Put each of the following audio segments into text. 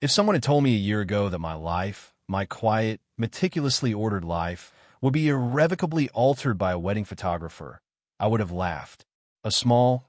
If someone had told me a year ago that my life, my quiet, meticulously ordered life, would be irrevocably altered by a wedding photographer, I would have laughed. A small,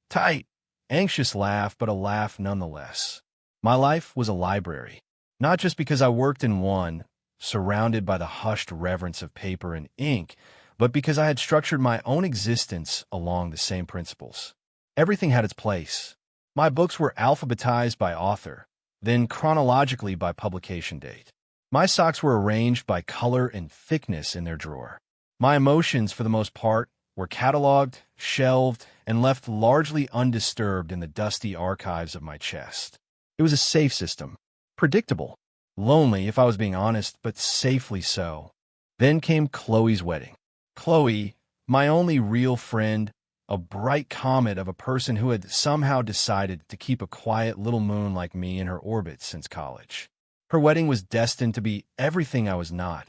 tight, anxious laugh, but a laugh nonetheless. My life was a library, not just because I worked in one, surrounded by the hushed reverence of paper and ink, but because I had structured my own existence along the same principles. Everything had its place. My books were alphabetized by author, then chronologically by publication date. My socks were arranged by color and thickness in their drawer. My emotions, for the most part, were cataloged, shelved, and left largely undisturbed in the dusty archives of my chest. It was a safe system, predictable, lonely if I was being honest, but safely so. Then came Chloe's wedding. Chloe, my only real friend, a bright comet of a person who had somehow decided to keep a quiet little moon like me in her orbit since college. Her wedding was destined to be everything I was not: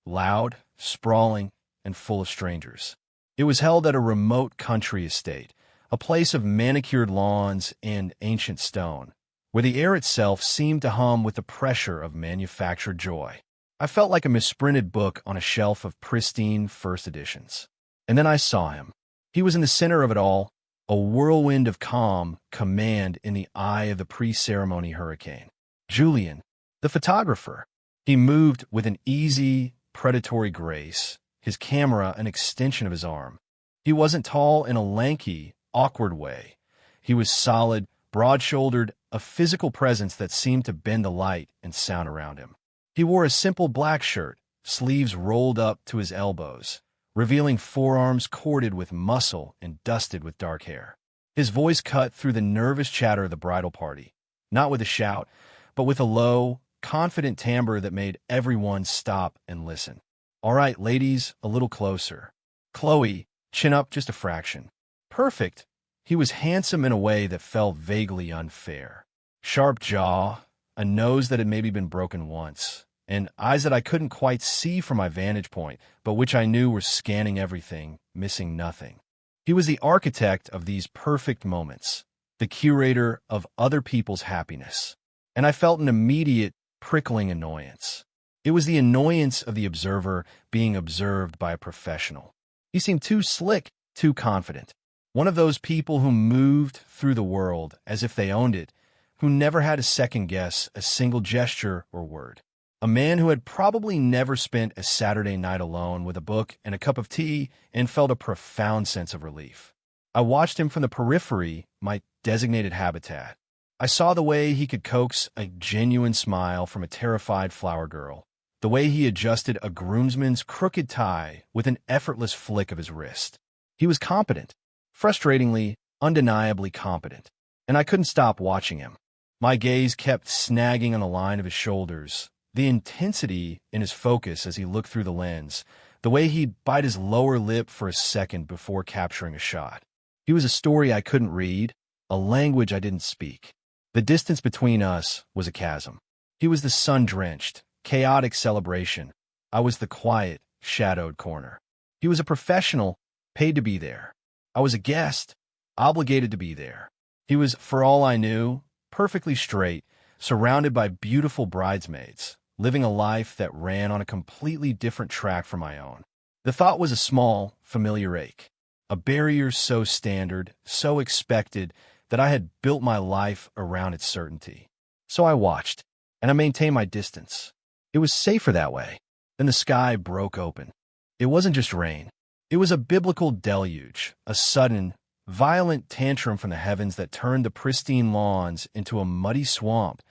loud, sprawling, and full of strangers. It was held at a remote country estate, a place of manicured lawns and ancient stone, where the air itself seemed to hum with the pressure of manufactured joy. I felt like a misprinted book on a shelf of pristine first editions. And then I saw him. He was in the center of it all, a whirlwind of calm, command in the eye of the pre-ceremony hurricane. Julian, the photographer. He moved with an easy, predatory grace, his camera an extension of his arm. He wasn't tall in a lanky, awkward way. He was solid, broad-shouldered, a physical presence that seemed to bend the light and sound around him. He wore a simple black shirt, sleeves rolled up to his elbows, revealing forearms corded with muscle and dusted with dark hair. His voice cut through the nervous chatter of the bridal party, not with a shout, but with a low, confident timbre that made everyone stop and listen. "All right, ladies, a little closer." Chloe, chin up just a fraction. Perfect. He was handsome in a way that felt vaguely unfair. Sharp jaw, a nose that had maybe been broken once, and eyes that I couldn't quite see from my vantage point, but which I knew were scanning everything, missing nothing. He was the architect of these perfect moments, the curator of other people's happiness. And I felt an immediate, prickling annoyance. It was the annoyance of the observer being observed by a professional. He seemed too slick, too confident. One of those people who moved through the world as if they owned it, who never had to second-guess a single gesture or word. A man who had probably never spent a Saturday night alone with a book and a cup of tea and felt a profound sense of relief. I watched him from the periphery, my designated habitat. I saw the way he could coax a genuine smile from a terrified flower girl, the way he adjusted a groomsman's crooked tie with an effortless flick of his wrist. He was competent, frustratingly, undeniably competent, and I couldn't stop watching him. My gaze kept snagging on the line of his shoulders, the intensity in his focus as he looked through the lens, the way he'd bite his lower lip for a second before capturing a shot. He was a story I couldn't read, a language I didn't speak. The distance between us was a chasm. He was the sun-drenched, chaotic celebration. I was the quiet, shadowed corner. He was a professional, paid to be there. I was a guest, obligated to be there. He was, for all I knew, perfectly straight, surrounded by beautiful bridesmaids, living a life that ran on a completely different track from my own. The thought was a small, familiar ache, a barrier so standard, so expected, that I had built my life around its certainty. So I watched, and I maintained my distance. It was safer that way. Then the sky broke open. It wasn't just rain. It was a biblical deluge, a sudden, violent tantrum from the heavens that turned the pristine lawns into a muddy swamp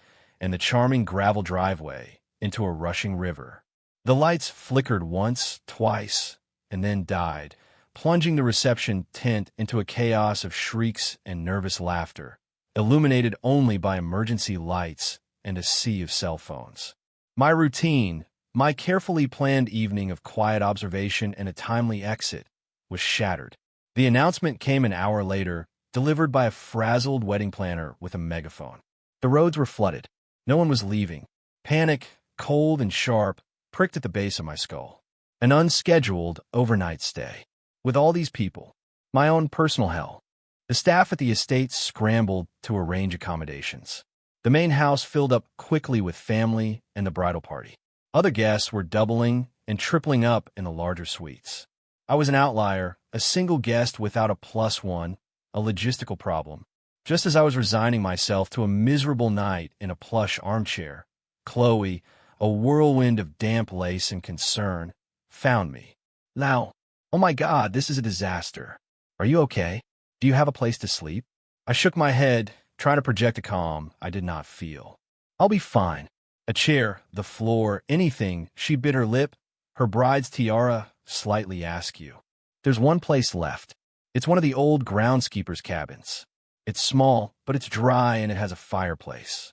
and the charming gravel driveway into a rushing river. The lights flickered once, twice, and then died, plunging the reception tent into a chaos of shrieks and nervous laughter, illuminated only by emergency lights and a sea of cell phones. My routine, my carefully planned evening of quiet observation and a timely exit, was shattered. The announcement came an hour later, delivered by a frazzled wedding planner with a megaphone. The roads were flooded. No one was leaving. Panic, cold and sharp, pricked at the base of my skull. An unscheduled overnight stay. With all these people, my own personal hell. The staff at the estate scrambled to arrange accommodations. The main house filled up quickly with family and the bridal party. Other guests were doubling and tripling up in the larger suites. I was an outlier, a single guest without a plus one, a logistical problem. Just as I was resigning myself to a miserable night in a plush armchair, Chloe, a whirlwind of damp lace and concern, found me. Now, oh my God, this is a disaster. Are you okay? Do you have a place to sleep? I shook my head, trying to project a calm I did not feel. I'll be fine. A chair, the floor, anything, she bit her lip, her bride's tiara slightly askew. There's one place left. It's one of the old groundskeeper's cabins. It's small, but it's dry and it has a fireplace.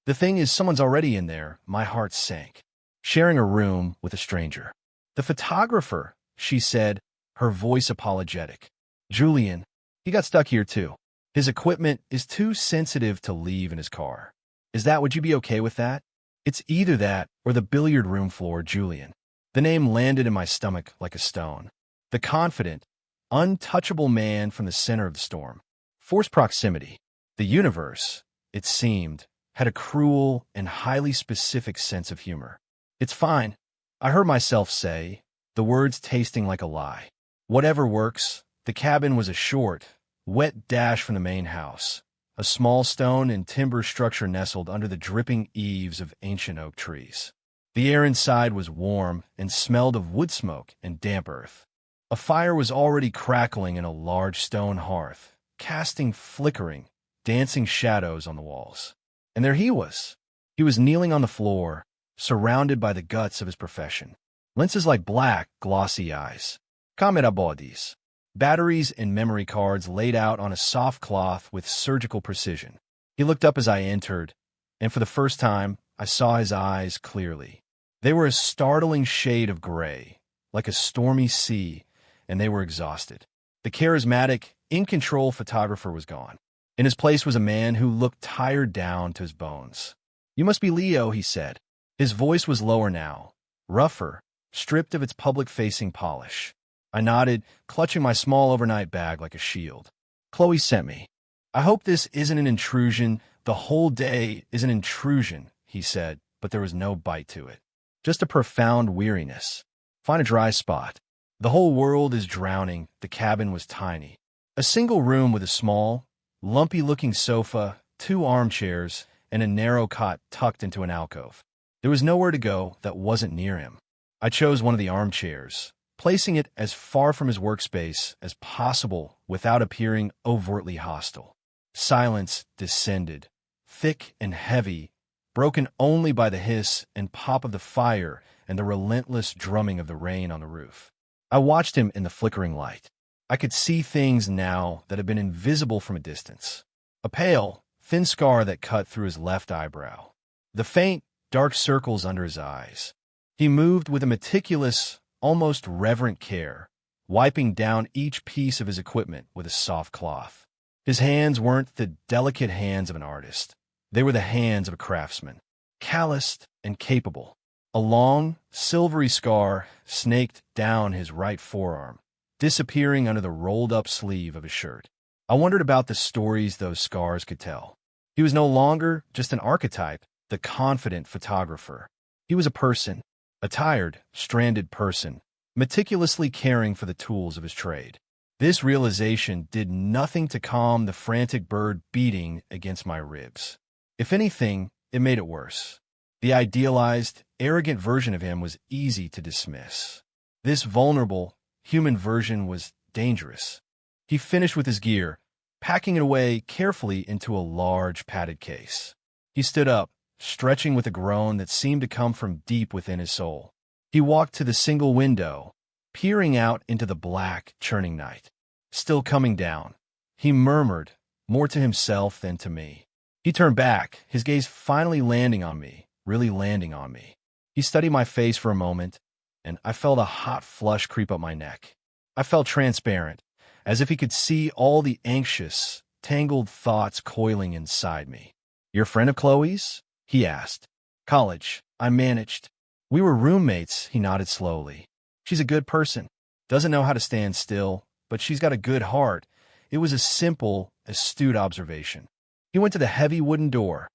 The thing is, someone's already in there. My heart sank. Sharing a room with a stranger. The photographer, she said, her voice apologetic. Julian, he got stuck here too. His equipment is too sensitive to leave in his car. Would you be okay with that? It's either that or the billiard room floor, Julian. The name landed in my stomach like a stone. The confident, untouchable man from the center of the storm. Forced proximity. The universe, it seemed, had a cruel and highly specific sense of humor. It's fine, I heard myself say, the words tasting like a lie. Whatever works. The cabin was a short, wet dash from the main house, a small stone and timber structure nestled under the dripping eaves of ancient oak trees. The air inside was warm and smelled of wood smoke and damp earth. A fire was already crackling in a large stone hearth, casting flickering, dancing shadows on the walls. And there he was. He was kneeling on the floor, surrounded by the guts of his profession. Lenses like black, glossy eyes. Camera bodies. Batteries and memory cards laid out on a soft cloth with surgical precision. He looked up as I entered, and for the first time, I saw his eyes clearly. They were a startling shade of gray, like a stormy sea, and they were exhausted. The charismatic, in-control photographer was gone. In his place was a man who looked tired down to his bones. You must be Leo, he said. His voice was lower now, rougher, stripped of its public-facing polish. I nodded, clutching my small overnight bag like a shield. Chloe sent me. I hope this isn't an intrusion. The whole day is an intrusion, he said, but there was no bite to it. Just a profound weariness. Find a dry spot. The whole world is drowning. The cabin was tiny. A single room with a small, lumpy-looking sofa, 2 armchairs, and a narrow cot tucked into an alcove. There was nowhere to go that wasn't near him. I chose one of the armchairs, placing it as far from his workspace as possible without appearing overtly hostile. Silence descended, thick and heavy, broken only by the hiss and pop of the fire and the relentless drumming of the rain on the roof. I watched him in the flickering light. I could see things now that had been invisible from a distance. A pale, thin scar that cut through his left eyebrow. The faint, dark circles under his eyes. He moved with a meticulous, almost reverent care, wiping down each piece of his equipment with a soft cloth. His hands weren't the delicate hands of an artist. They were the hands of a craftsman, calloused and capable. A long, silvery scar snaked down his right forearm, disappearing under the rolled-up sleeve of his shirt. I wondered about the stories those scars could tell. He was no longer just an archetype, the confident photographer. He was a person. A tired, stranded person, meticulously caring for the tools of his trade. This realization did nothing to calm the frantic bird beating against my ribs. If anything, it made it worse. The idealized, arrogant version of him was easy to dismiss. This vulnerable, human version was dangerous. He finished with his gear, packing it away carefully into a large padded case. He stood up, stretching with a groan that seemed to come from deep within his soul. He walked to the single window, peering out into the black, churning night. Still coming down, he murmured, more to himself than to me. He turned back, his gaze finally landing on me, really landing on me. He studied my face for a moment, and I felt a hot flush creep up my neck. I felt transparent, as if he could see all the anxious, tangled thoughts coiling inside me. You're a friend of Chloe's? He asked. College. I managed. We were roommates, he nodded slowly. She's a good person. Doesn't know how to stand still, but she's got a good heart. It was a simple, astute observation. He went to the heavy wooden door,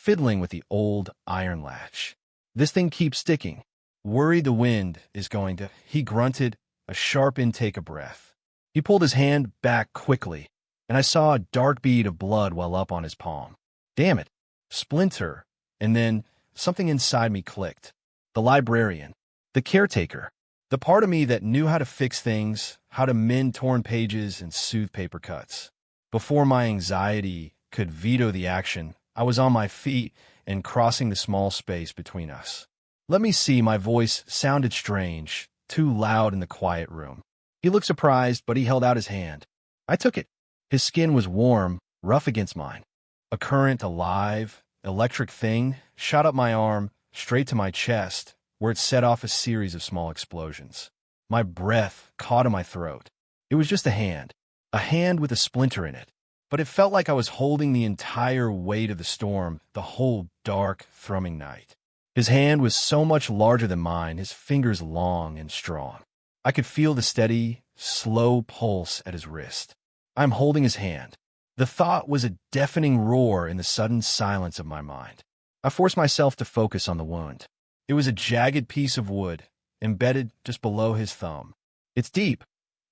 fiddling with the old iron latch. This thing keeps sticking. Worried the wind is going to... He grunted, a sharp intake of breath. He pulled his hand back quickly, and I saw a dark bead of blood well up on his palm. Damn it. Splinter. And then something inside me clicked. The librarian. The caretaker. The part of me that knew how to fix things, how to mend torn pages and soothe paper cuts. Before my anxiety could veto the action, I was on my feet and crossing the small space between us. Let me see, my voice sounded strange, too loud in the quiet room. He looked surprised, but he held out his hand. I took it. His skin was warm, rough against mine. A current, alive, electric thing shot up my arm, straight to my chest, where it set off a series of small explosions. My breath caught in my throat. It was just a hand with a splinter in it. But it felt like I was holding the entire weight of the storm, the whole dark, thrumming night. His hand was so much larger than mine, his fingers long and strong. I could feel the steady, slow pulse at his wrist. I'm holding his hand. The thought was a deafening roar in the sudden silence of my mind. I forced myself to focus on the wound. It was a jagged piece of wood, embedded just below his thumb. It's deep,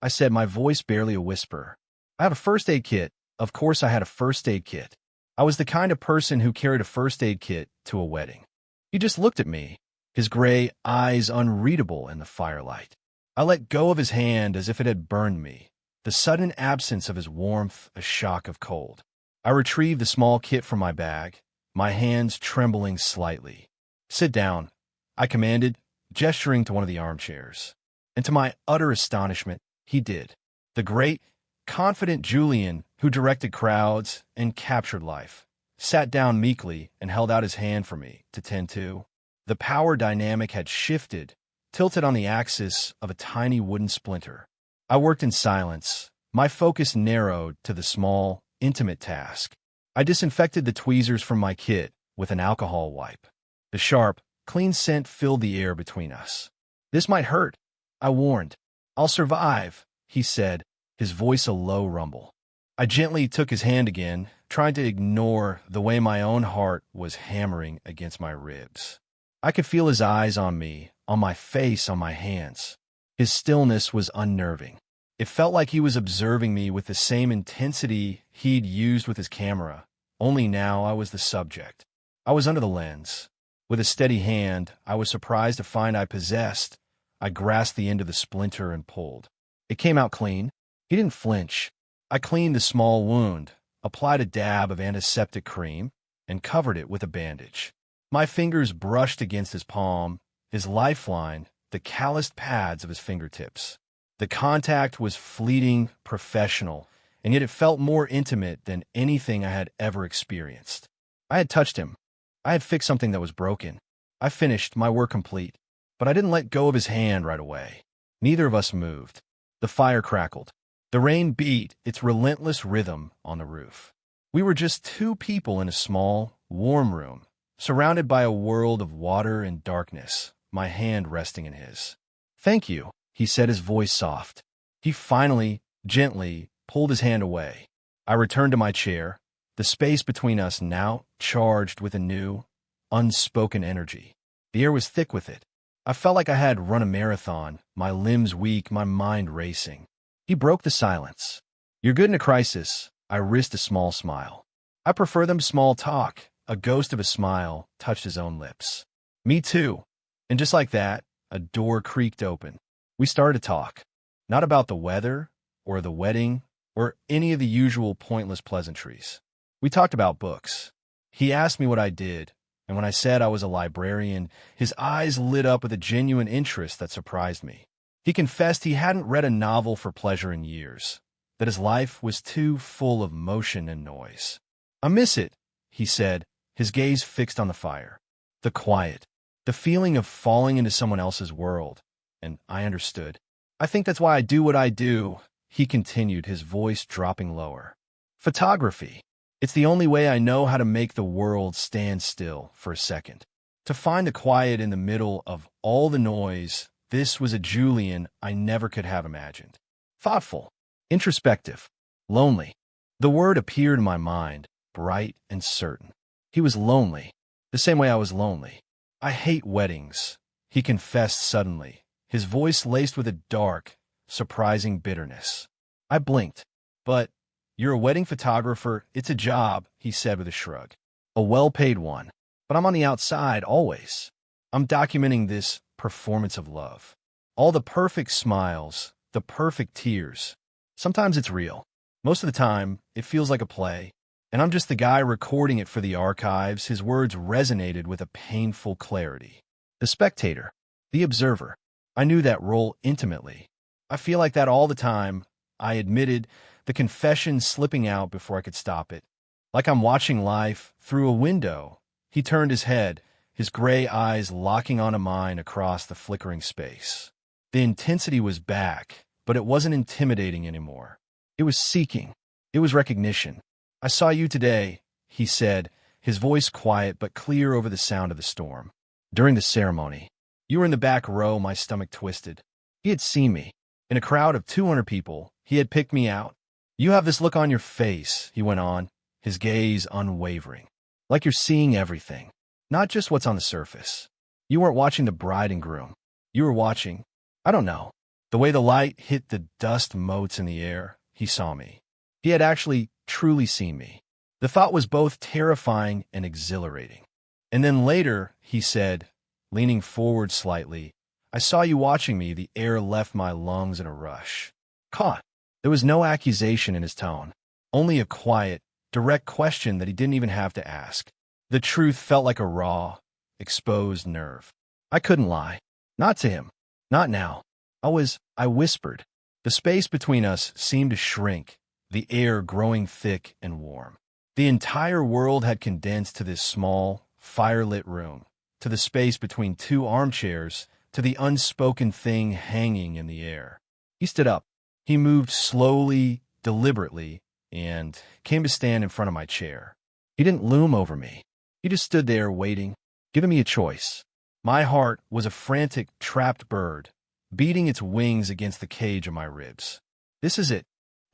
I said, my voice barely a whisper. I have a first aid kit. Of course I had a first aid kit. I was the kind of person who carried a first aid kit to a wedding. He just looked at me, his gray eyes unreadable in the firelight. I let go of his hand as if it had burned me, the sudden absence of his warmth a shock of cold. I retrieved the small kit from my bag, my hands trembling slightly. Sit down, I commanded, gesturing to one of the armchairs. And to my utter astonishment, he did. The great, confident Julian, who directed crowds and captured life, sat down meekly and held out his hand for me to tend to. The power dynamic had shifted, tilted on the axis of a tiny wooden splinter. I worked in silence, my focus narrowed to the small, intimate task. I disinfected the tweezers from my kit with an alcohol wipe. The sharp, clean scent filled the air between us. This might hurt, I warned. I'll survive, he said, his voice a low rumble. I gently took his hand again, trying to ignore the way my own heart was hammering against my ribs. I could feel his eyes on me, on my face, on my hands. His stillness was unnerving. It felt like he was observing me with the same intensity he'd used with his camera, only now I was the subject. I was under the lens. With a steady hand, I was surprised to find I possessed. I grasped the end of the splinter and pulled. It came out clean. He didn't flinch. I cleaned the small wound, applied a dab of antiseptic cream, and covered it with a bandage. My fingers brushed against his palm, his lifeline, the calloused pads of his fingertips. The contact was fleeting, professional, and yet it felt more intimate than anything I had ever experienced. I had touched him. I had fixed something that was broken. I finished, my work complete, but I didn't let go of his hand right away. Neither of us moved. The fire crackled. The rain beat its relentless rhythm on the roof. We were just two people in a small, warm room, surrounded by a world of water and darkness, my hand resting in his. Thank you, he said, his voice soft. He finally, gently, pulled his hand away. I returned to my chair, the space between us now charged with a new, unspoken energy. The air was thick with it. I felt like I had run a marathon, my limbs weak, my mind racing. He broke the silence. You're good in a crisis. I risked a small smile. I prefer them small talk. A ghost of a smile touched his own lips. Me too. And just like that, a door creaked open. We started to talk. Not about the weather, or the wedding, or any of the usual pointless pleasantries. We talked about books. He asked me what I did, and when I said I was a librarian, his eyes lit up with a genuine interest that surprised me. He confessed he hadn't read a novel for pleasure in years, that his life was too full of motion and noise. I miss it, he said, his gaze fixed on the fire. The quiet, the feeling of falling into someone else's world, and I understood. I think that's why I do what I do, he continued, his voice dropping lower. Photography. It's the only way I know how to make the world stand still for a second. To find the quiet in the middle of all the noise. This was a Julian I never could have imagined. Thoughtful, introspective, lonely. The word appeared in my mind, bright and certain. He was lonely, the same way I was lonely. I hate weddings, he confessed suddenly, his voice laced with a dark, surprising bitterness. I blinked. But, you're a wedding photographer, it's a job, he said with a shrug. A well-paid one. But I'm on the outside, always. I'm documenting this performance of love. All the perfect smiles, the perfect tears. Sometimes it's real. Most of the time, it feels like a play. And I'm just the guy recording it for the archives. His words resonated with a painful clarity. The spectator. The observer. I knew that role intimately. I feel like that all the time, I admitted, the confession slipping out before I could stop it. Like I'm watching life through a window. He turned his head, his gray eyes locking onto mine across the flickering space. The intensity was back, but it wasn't intimidating anymore. It was seeking. It was recognition. I saw you today, he said, his voice quiet but clear over the sound of the storm. During the ceremony. You were in the back row, my stomach twisted. He had seen me. In a crowd of 200 people, he had picked me out. You have this look on your face, he went on, his gaze unwavering. Like you're seeing everything, not just what's on the surface. You weren't watching the bride and groom. You were watching, I don't know, the way the light hit the dust motes in the air. He saw me. He had actually truly seen me. The thought was both terrifying and exhilarating. And then later, he said, leaning forward slightly, I saw you watching me. The air left my lungs in a rush. Caught. There was no accusation in his tone, only a quiet, direct question that he didn't even have to ask. The truth felt like a raw, exposed nerve. I couldn't lie. Not to him. Not now. I whispered. The space between us seemed to shrink, the air growing thick and warm. The entire world had condensed to this small, fire-lit room, to the space between two armchairs, to the unspoken thing hanging in the air. He stood up. He moved slowly, deliberately, and came to stand in front of my chair. He didn't loom over me. He just stood there waiting, giving me a choice. My heart was a frantic, trapped bird, beating its wings against the cage of my ribs. This is it.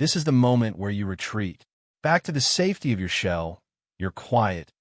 This is the moment where you retreat, back to the safety of your shell, your quiet,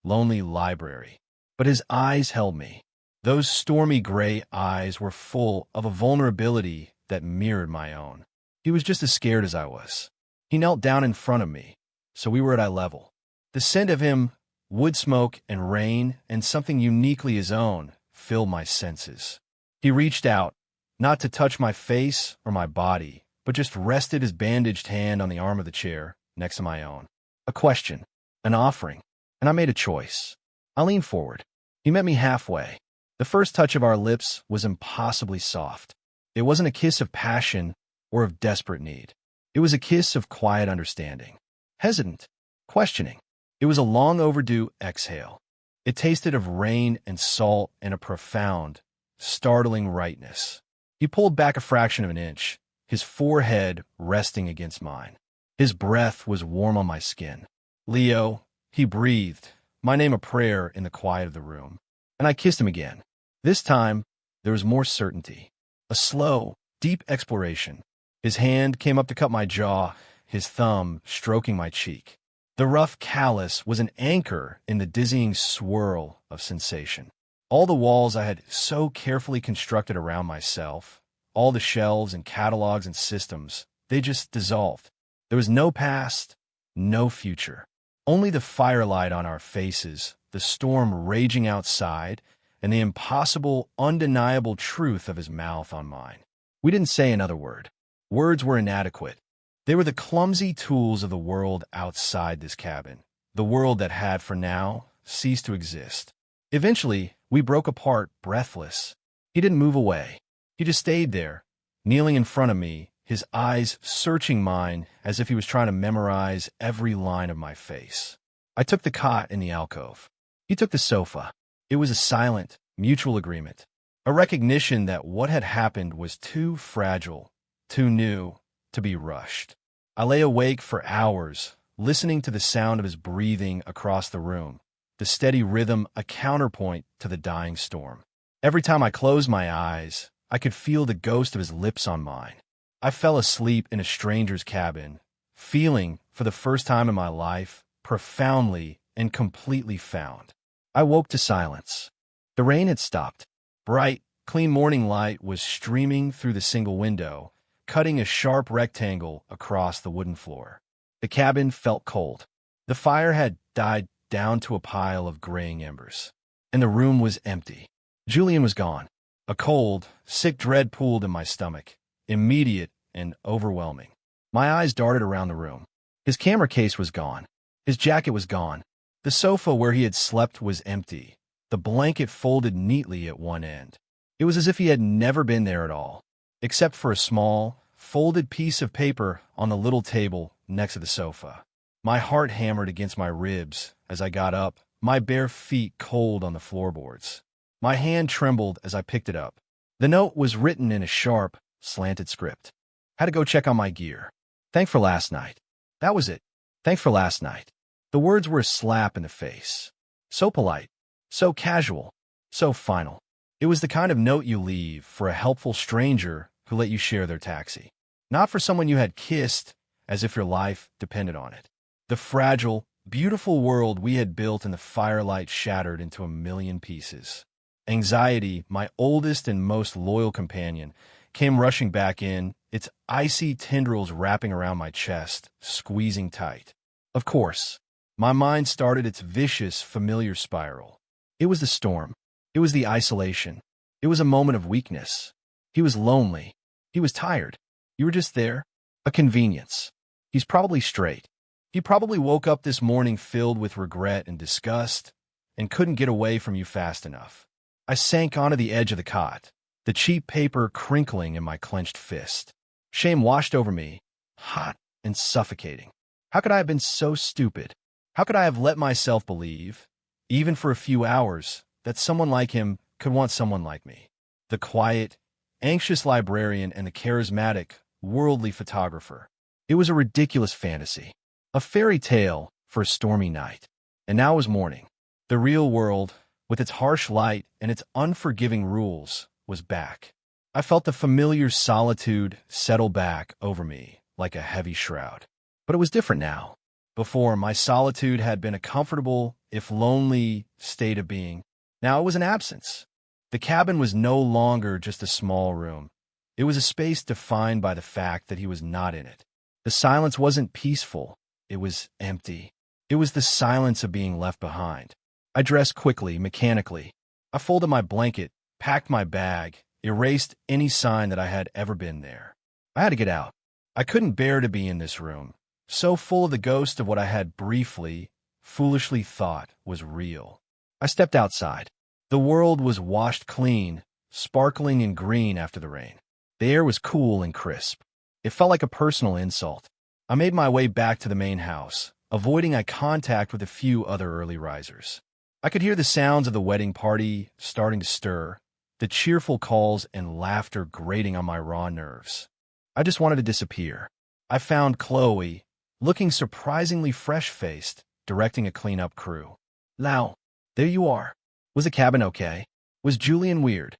lonely library. But his eyes held me. Those stormy gray eyes were full of a vulnerability that mirrored my own. He was just as scared as I was. He knelt down in front of me, so we were at eye level. The scent of him, wood smoke and rain, and something uniquely his own, filled my senses. He reached out, not to touch my face or my body, but just rested his bandaged hand on the arm of the chair next to my own. A question, an offering, and I made a choice. I leaned forward. He met me halfway. The first touch of our lips was impossibly soft. It wasn't a kiss of passion or of desperate need. It was a kiss of quiet understanding. Hesitant, questioning. It was a long overdue exhale. It tasted of rain and salt and a profound, startling rightness. He pulled back a fraction of an inch, his forehead resting against mine. His breath was warm on my skin. Leo, he breathed, my name a prayer in the quiet of the room. And I kissed him again. This time, there was more certainty. A slow, deep exploration. His hand came up to cut my jaw, his thumb stroking my cheek. The rough callus was an anchor in the dizzying swirl of sensation. All the walls I had so carefully constructed around myself, all the shelves and catalogs and systems, they just dissolved. There was no past, no future. Only the firelight on our faces, the storm raging outside, and the impossible, undeniable truth of his mouth on mine. We didn't say another word. Words were inadequate. They were the clumsy tools of the world outside this cabin, the world that had, for now, ceased to exist. Eventually, we broke apart, breathless. He didn't move away. He just stayed there, kneeling in front of me, his eyes searching mine as if he was trying to memorize every line of my face. I took the cot in the alcove. He took the sofa. It was a silent, mutual agreement, a recognition that what had happened was too fragile, too new, to be rushed. I lay awake for hours, listening to the sound of his breathing across the room, the steady rhythm a counterpoint to the dying storm. Every time I closed my eyes, I could feel the ghost of his lips on mine. I fell asleep in a stranger's cabin, feeling, for the first time in my life, profoundly and completely found. I woke to silence. The rain had stopped. Bright, clean morning light was streaming through the single window, cutting a sharp rectangle across the wooden floor. The cabin felt cold. The fire had died down to a pile of graying embers, and the room was empty. Julian was gone. A cold, sick dread pooled in my stomach, immediate and overwhelming. My eyes darted around the room. His camera case was gone. His jacket was gone. The sofa where he had slept was empty, the blanket folded neatly at one end. It was as if he had never been there at all, except for a small, folded piece of paper on the little table next to the sofa. My heart hammered against my ribs as I got up, my bare feet cold on the floorboards. My hand trembled as I picked it up. The note was written in a sharp, slanted script. Had to go check on my gear. Thanks for last night. That was it. Thanks for last night. The words were a slap in the face. So polite, so casual, so final. It was the kind of note you leave for a helpful stranger who let you share their taxi. Not for someone you had kissed as if your life depended on it. The fragile, beautiful world we had built in the firelight shattered into a million pieces. Anxiety, my oldest and most loyal companion, came rushing back in, its icy tendrils wrapping around my chest, squeezing tight. Of course, my mind started its vicious, familiar spiral. It was the storm. It was the isolation. It was a moment of weakness. He was lonely. He was tired. You were just there. A convenience. He's probably straight. He probably woke up this morning filled with regret and disgust and couldn't get away from you fast enough. I sank onto the edge of the cot, the cheap paper crinkling in my clenched fist. Shame washed over me, hot and suffocating. How could I have been so stupid? How could I have let myself believe, even for a few hours, that someone like him could want someone like me? The quiet, anxious librarian and the charismatic, worldly photographer. It was a ridiculous fantasy, a fairy tale for a stormy night. And now was morning. The real world, with its harsh light and its unforgiving rules, was back. I felt the familiar solitude settle back over me like a heavy shroud. But it was different now. Before, my solitude had been a comfortable, if lonely, state of being. Now it was an absence. The cabin was no longer just a small room. It was a space defined by the fact that he was not in it. The silence wasn't peaceful. It was empty. It was the silence of being left behind. I dressed quickly, mechanically. I folded my blanket, packed my bag, erased any sign that I had ever been there. I had to get out. I couldn't bear to be in this room, so full of the ghost of what I had briefly, foolishly thought was real. I stepped outside. The world was washed clean, sparkling in green after the rain. The air was cool and crisp. It felt like a personal insult. I made my way back to the main house, avoiding eye contact with a few other early risers. I could hear the sounds of the wedding party starting to stir, the cheerful calls and laughter grating on my raw nerves. I just wanted to disappear. I found Chloe, looking surprisingly fresh-faced, directing a cleanup crew. "Now, there you are. Was the cabin okay? Was Julian weird?"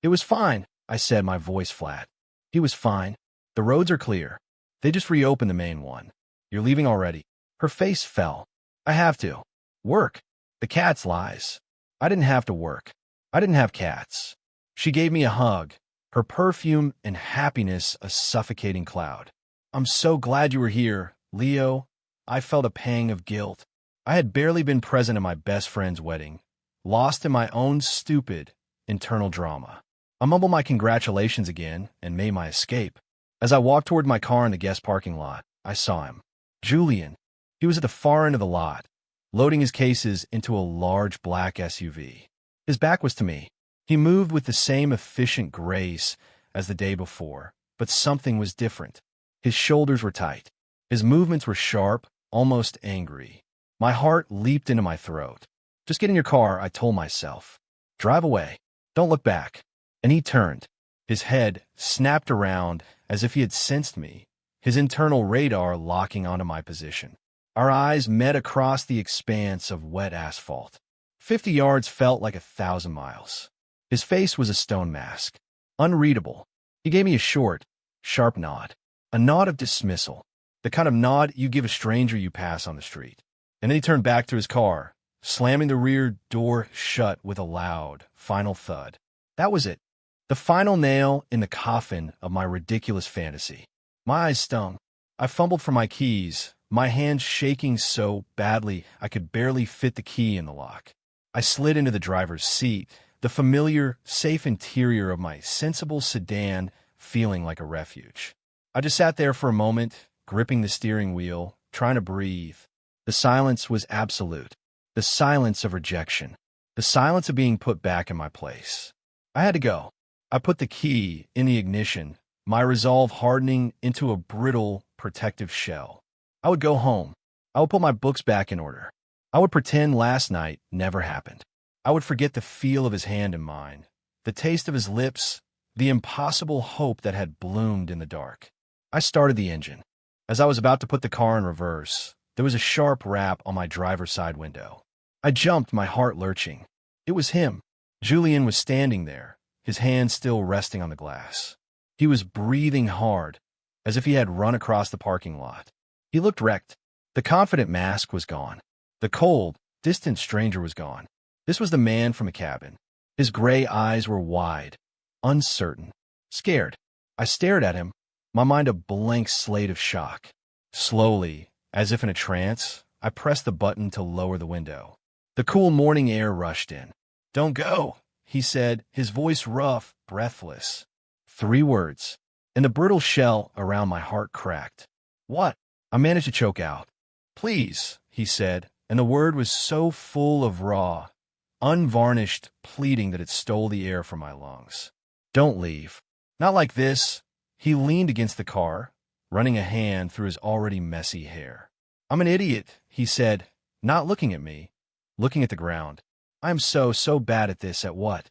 "It was fine," I said, my voice flat. "He was fine. The roads are clear. They just reopened the main one. You're leaving already?" Her face fell. "I have to. Work. The cat's lies. I didn't have to work. I didn't have cats." She gave me a hug, her perfume and happiness a suffocating cloud. "I'm so glad you were here, Leo." I felt a pang of guilt. I had barely been present at my best friend's wedding, lost in my own stupid, internal drama. I mumbled my congratulations again and made my escape. As I walked toward my car in the guest parking lot, I saw him. Julian. He was at the far end of the lot, loading his cases into a large black SUV. His back was to me. He moved with the same efficient grace as the day before, but something was different. His shoulders were tight. His movements were sharp, almost angry. My heart leaped into my throat. "Just get in your car," I told myself. "Drive away. Don't look back." And he turned. His head snapped around as if he had sensed me, his internal radar locking onto my position. Our eyes met across the expanse of wet asphalt. 50 yards felt like 1,000 miles. His face was a stone mask, unreadable. He gave me a short, sharp nod, a nod of dismissal, the kind of nod you give a stranger you pass on the street. And then he turned back to his car, slamming the rear door shut with a loud, final thud. That was it. The final nail in the coffin of my ridiculous fantasy. My eyes stung. I fumbled for my keys, my hands shaking so badly I could barely fit the key in the lock. I slid into the driver's seat, the familiar, safe interior of my sensible sedan feeling like a refuge. I just sat there for a moment, gripping the steering wheel, trying to breathe. The silence was absolute. The silence of rejection. The silence of being put back in my place. I had to go. I put the key in the ignition, my resolve hardening into a brittle, protective shell. I would go home. I would put my books back in order. I would pretend last night never happened. I would forget the feel of his hand in mine, the taste of his lips, the impossible hope that had bloomed in the dark. I started the engine. As I was about to put the car in reverse, there was a sharp rap on my driver's side window. I jumped, my heart lurching. It was him. Julian was standing there, his hand still resting on the glass. He was breathing hard, as if he had run across the parking lot. He looked wrecked. The confident mask was gone. The cold, distant stranger was gone. This was the man from the cabin. His gray eyes were wide, uncertain, scared. I stared at him, my mind a blank slate of shock. Slowly, as if in a trance, I pressed the button to lower the window. The cool morning air rushed in. "Don't go," he said, his voice rough, breathless. 3 words, and the brittle shell around my heart cracked. "What?" I managed to choke out. "Please," he said, and the word was so full of raw, unvarnished pleading that it stole the air from my lungs. "Don't leave. Not like this." He leaned against the car, running a hand through his already messy hair. "I'm an idiot," he said, not looking at me, looking at the ground. "I'm so bad at this." "At what?"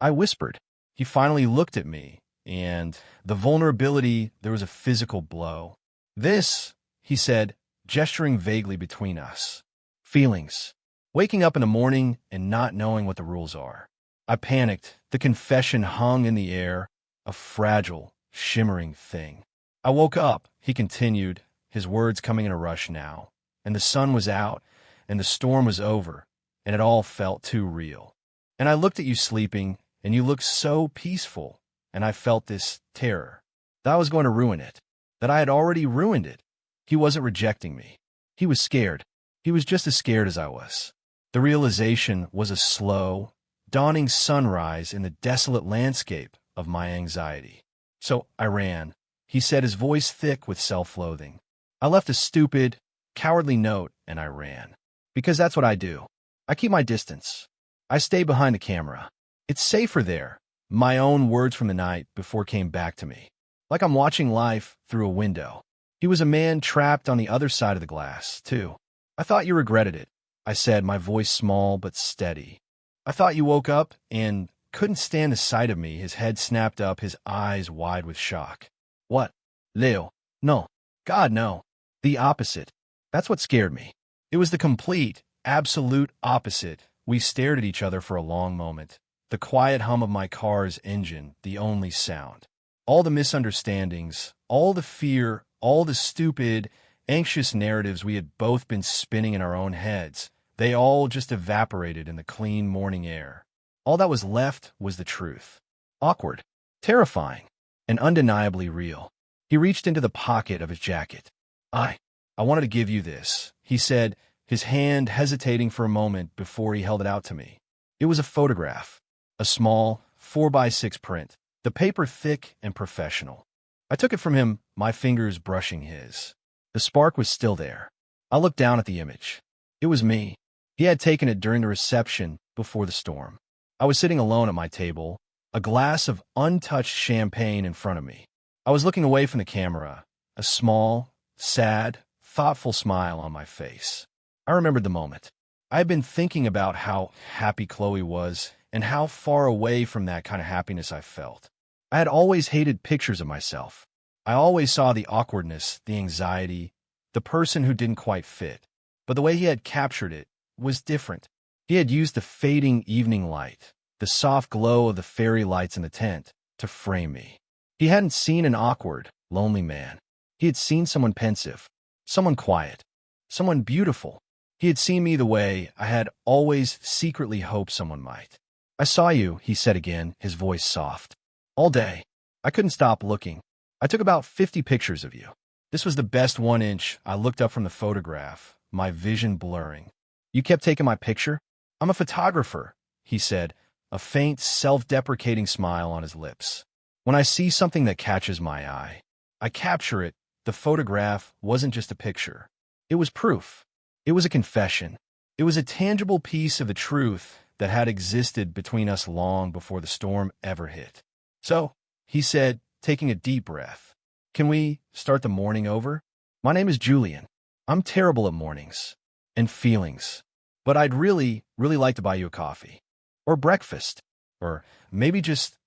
I whispered. He finally looked at me, and the vulnerability, there was a physical blow. "This," he said, gesturing vaguely between us. "Feelings. Waking up in the morning and not knowing what the rules are." I panicked. The confession hung in the air, a fragile, shimmering thing. "I woke up," he continued, his words coming in a rush now, "and the sun was out, and the storm was over, and it all felt too real. And I looked at you sleeping, and you looked so peaceful, and I felt this terror, that I was going to ruin it, that I had already ruined it." He wasn't rejecting me. He was scared. He was just as scared as I was. The realization was a slow, dawning sunrise in the desolate landscape of my anxiety. "So I ran," he said, his voice thick with self-loathing. "I left a stupid, cowardly note, and I ran. Because that's what I do. I keep my distance. I stay behind the camera. It's safer there." My own words from the night before came back to me, like I'm watching life through a window. He was a man trapped on the other side of the glass, too. "I thought you regretted it," I said, my voice small but steady. "I thought you woke up and couldn't stand the sight of me." His head snapped up, his eyes wide with shock. "What? Leo? No. God, no. The opposite. That's what scared me." It was the complete, absolute opposite. We stared at each other for a long moment. The quiet hum of my car's engine, the only sound. All the misunderstandings, all the fear, all the stupid, anxious narratives we had both been spinning in our own heads, they all just evaporated in the clean morning air. All that was left was the truth. Awkward, terrifying, and undeniably real. He reached into the pocket of his jacket. I wanted to give you this," he said, his hand hesitating for a moment before he held it out to me. It was a photograph, a small 4x6 print, the paper thick and professional. I took it from him, my fingers brushing his. The spark was still there. I looked down at the image. It was me. He had taken it during the reception before the storm. I was sitting alone at my table, a glass of untouched champagne in front of me. I was looking away from the camera, a small, sad, thoughtful smile on my face. I remembered the moment. I had been thinking about how happy Chloe was and how far away from that kind of happiness I felt. I had always hated pictures of myself. I always saw the awkwardness, the anxiety, the person who didn't quite fit. But the way he had captured it was different. He had used the fading evening light, the soft glow of the fairy lights in the tent, to frame me. He hadn't seen an awkward, lonely man. He had seen someone pensive, someone quiet, someone beautiful. He had seen me the way I had always secretly hoped someone might. "I saw you," he said again, his voice soft. "All day. I couldn't stop looking. I took about 50 pictures of you." This was the best 1 inch. I looked up from the photograph, my vision blurring. "You kept taking my picture?" "I'm a photographer," he said, a faint, self-deprecating smile on his lips. "When I see something that catches my eye, I capture it." The photograph wasn't just a picture. It was proof. It was a confession. It was a tangible piece of the truth that had existed between us long before the storm ever hit. "So," he said, taking a deep breath, "can we start the morning over? My name is Julian. I'm terrible at mornings and feelings, but I'd really like to buy you a coffee. Or breakfast. Or maybe just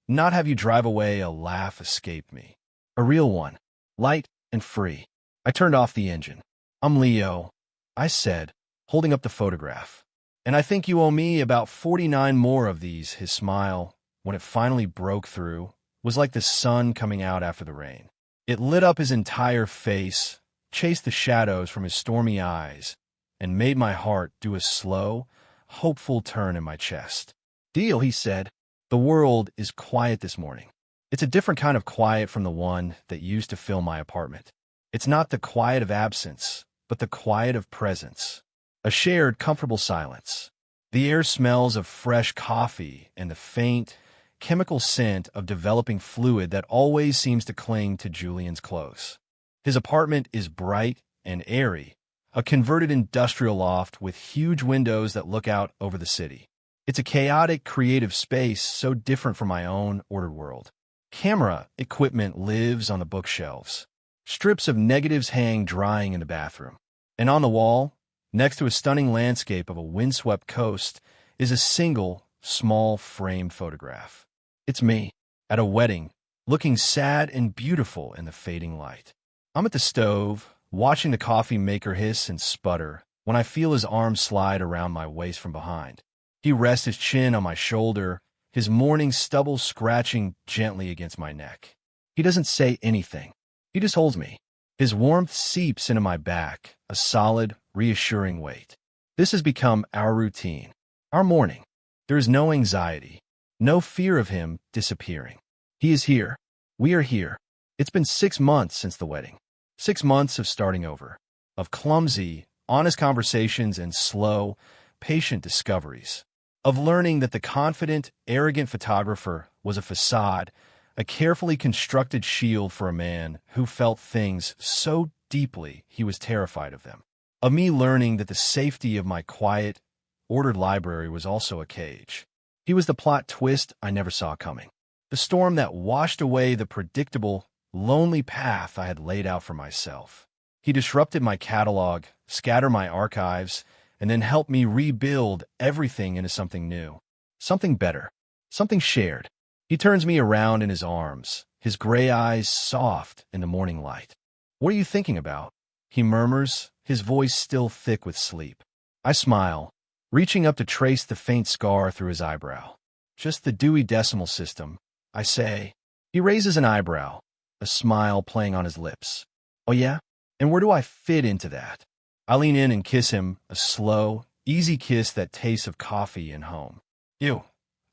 not have you drive away." A laugh escaped me. A real one. Light and free. I turned off the engine. "I'm Leo," I said, holding up the photograph. "And I think you owe me about 49 more of these." His smile, when it finally broke through, was like the sun coming out after the rain. It lit up his entire face, chased the shadows from his stormy eyes, and made my heart do a slow, hopeful turn in my chest. "Deal," he said. "The world is quiet this morning. It's a different kind of quiet from the one that used to fill my apartment. It's not the quiet of absence, but the quiet of presence. A shared, comfortable silence. The air smells of fresh coffee and the faint, chemical scent of developing fluid that always seems to cling to Julian's clothes. His apartment is bright and airy, a converted industrial loft with huge windows that look out over the city. It's a chaotic, creative space so different from my own ordered world. Camera equipment lives on the bookshelves. Strips of negatives hang drying in the bathroom. And on the wall, next to a stunning landscape of a windswept coast, is a single, small framed photograph. It's me, at a wedding, looking sad and beautiful in the fading light. I'm at the stove, watching the coffee maker hiss and sputter, when I feel his arm slide around my waist from behind. He rests his chin on my shoulder, his morning stubble scratching gently against my neck. He doesn't say anything. He just holds me. His warmth seeps into my back, a solid, reassuring weight. This has become our routine, our morning. There is no anxiety, no fear of him disappearing. He is here. We are here. It's been 6 months since the wedding. 6 months of starting over, of clumsy, honest conversations and slow, patient discoveries, of learning that the confident, arrogant photographer was a facade, a carefully constructed shield for a man who felt things so deeply he was terrified of them. Of me learning that the safety of my quiet, ordered library was also a cage. He was the plot twist I never saw coming. The storm that washed away the predictable, lonely path I had laid out for myself. He disrupted my catalog, scattered my archives, and then helped me rebuild everything into something new, something better, something shared. He turns me around in his arms, his gray eyes soft in the morning light. "What are you thinking about?" he murmurs, his voice still thick with sleep. I smile, reaching up to trace the faint scar through his eyebrow. "Just the Dewey Decimal System," I say. He raises an eyebrow, a smile playing on his lips. "Oh yeah? And where do I fit into that?" I lean in and kiss him, a slow, easy kiss that tastes of coffee and home. "You,"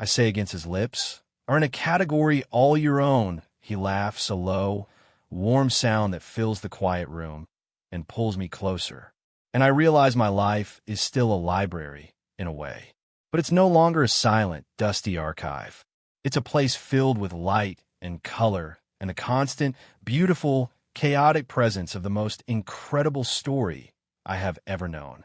I say against his lips, "are in a category all your own." He laughs, a low, warm sound that fills the quiet room and pulls me closer. And I realize my life is still a library, in a way. But it's no longer a silent, dusty archive. It's a place filled with light and color and the constant, beautiful, chaotic presence of the most incredible story I have ever known.